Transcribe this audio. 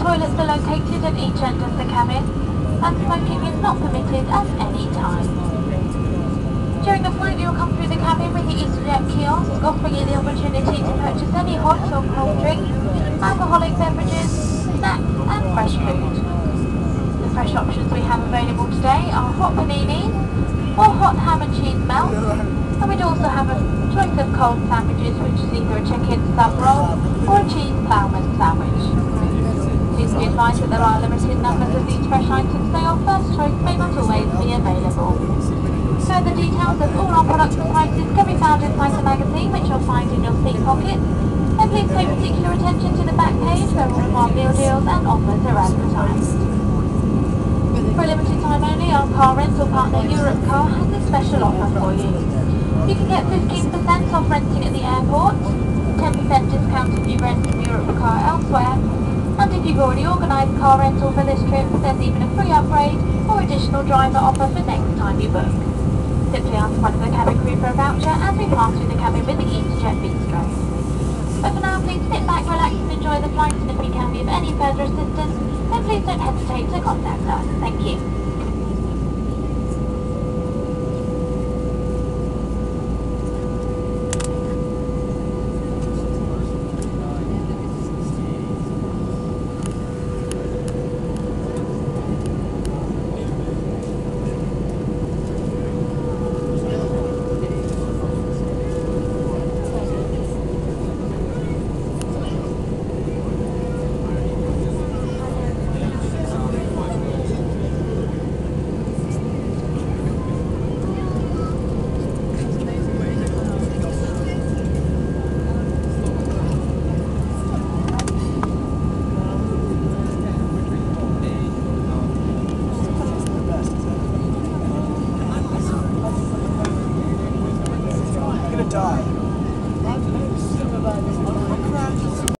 Toilets are located at each end of the cabin, and smoking is not permitted at any time. During the flight you'll come through the cabin with the easyJet kiosk, offering you the opportunity to purchase any hot or cold drinks, alcoholic beverages, snacks and fresh food. The fresh options we have available today are hot paninis, or hot ham and cheese melt, and we'd also have a choice of cold sandwiches, which is either a chicken sub roll or a cheese ploughman sandwich. Please be advised that there are limited numbers of these fresh items, so your first choice may not always be available. Further details of all our products and prices can be found inside the magazine, which you'll find in your seat pocket. And please pay particular attention to the back page where all of our meal deals and offers are advertised. For a limited time only, our car rental partner Europe Car has a special offer for you. You can get 15% off renting at the airport, 10% discount if you rent from Europe Car elsewhere, and if If you've already organised car rental for this trip, there's even a free upgrade or additional driver offer for next time you book. Simply ask one of the cabin crew for a voucher as we pass through the cabin with the easyJet bistro. But for now, please sit back, relax and enjoy the flight, and if we can be of any further assistance, then please don't hesitate to contact us. Thank you.